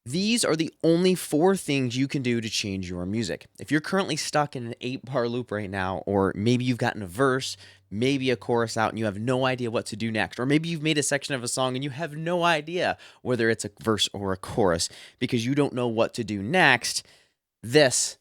These are the only 4 things you can do to change your music. If you're currently stuck in an 8-bar loop right now, or maybe you've gotten a verse, maybe a chorus out, and you have no idea what to do next, or maybe you've made a section of a song and you have no idea whether it's a verse or a chorus because you don't know what to do next, this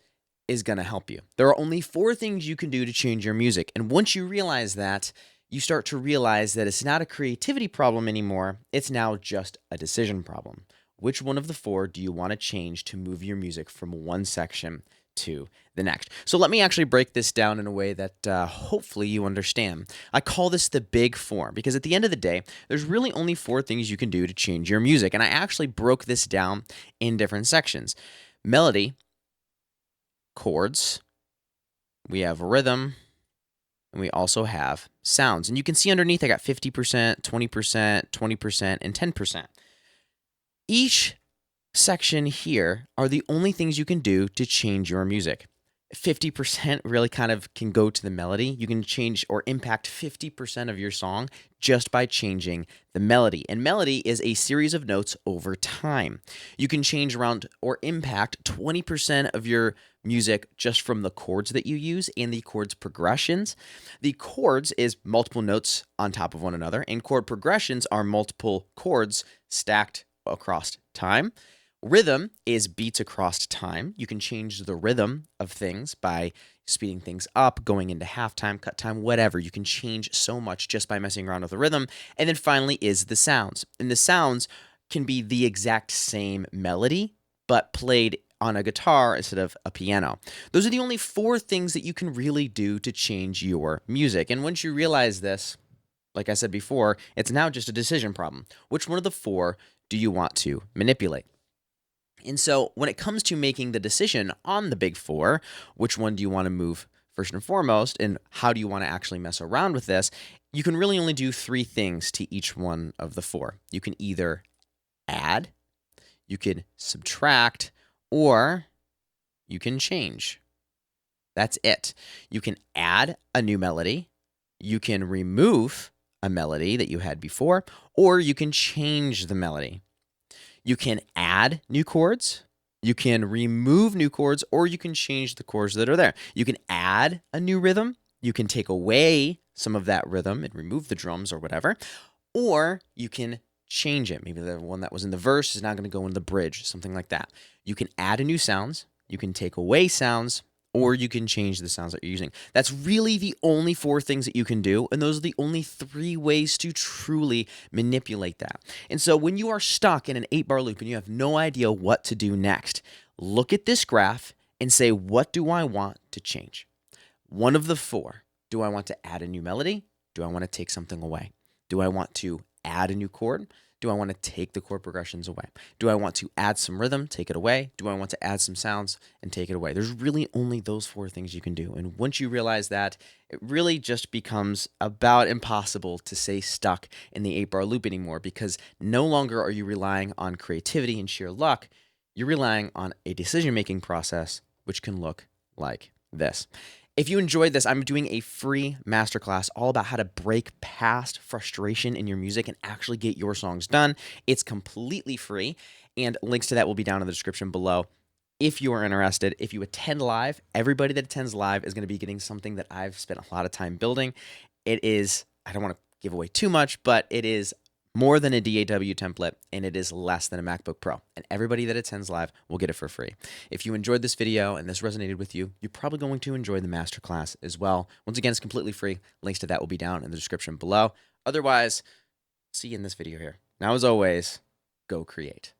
is going to help you. There are only 4 things you can do to change your music. And once you realize that, you start to realize that it's not a creativity problem anymore. It's now just a decision problem. Which one of the 4 do you want to change to move your music from one section to the next? So let me actually break this down in a way that hopefully you understand. I call this the big 4 because at the end of the day, there's really only 4 things you can do to change your music. And I actually broke this down in different sections. Melody, chords, we have rhythm, and we also have sounds. And you can see underneath I got 50%, 20%, 20%, and 10%. Each section here are the only things you can do to change your music. 50% really kind of can go to the melody. You can change or impact 50% of your song just by changing the melody. And melody is a series of notes over time. You can change around or impact 20% of your music just from the chords that you use and the chords progressions. The chords is multiple notes on top of one another, and chord progressions are multiple chords stacked across time. Rhythm is beats across time. You can change the rhythm of things by speeding things up, going into halftime, cut time, whatever. You can change so much just by messing around with the rhythm. And then finally is the sounds. And the sounds can be the exact same melody, but played on a guitar instead of a piano. Those are the only 4 things that you can really do to change your music. And once you realize this, like I said before, it's now just a decision problem. Which one of the 4 do you want to manipulate? And so when it comes to making the decision on the big 4, which one do you want to move first and foremost, and how do you want to actually mess around with this, you can really only do 3 things to each one of the 4. You can either add, you can subtract, or you can change. That's it. You can add a new melody, you can remove a melody that you had before, or you can change the melody. You can add new chords, you can remove new chords, or you can change the chords that are there. You can add a new rhythm, you can take away some of that rhythm and remove the drums or whatever, or you can change it. Maybe the one that was in the verse is now going to go in the bridge, something like that. You can add a new sounds, you can take away sounds, or you can change the sounds that you're using. That's really the only 4 things that you can do, and those are the only 3 ways to truly manipulate that. And so when you are stuck in an 8-bar loop and you have no idea what to do next, look at this graph and say, what do I want to change? One of the 4. Do I want to add a new melody? Do I want to take something away? Do I want to add a new chord? Do I want to take the chord progressions away? Do I want to add some rhythm, take it away? Do I want to add some sounds and take it away? There's really only those 4 things you can do. And once you realize that, it really just becomes about impossible to stay stuck in the 8-bar loop anymore, because no longer are you relying on creativity and sheer luck. You're relying on a decision-making process, which can look like this. If you enjoyed this, I'm doing a free masterclass all about how to break past frustration in your music and actually get your songs done. It's completely free, and links to that will be down in the description below. If you are interested, if you attend live, everybody that attends live is going to be getting something that I've spent a lot of time building. It is, I don't want to give away too much, but it is more than a DAW template, and it is less than a MacBook Pro. And everybody that attends live will get it for free. If you enjoyed this video and this resonated with you, you're probably going to enjoy the masterclass as well. Once again, it's completely free. Links to that will be down in the description below. Otherwise, see you in this video here. Now, as always, go create.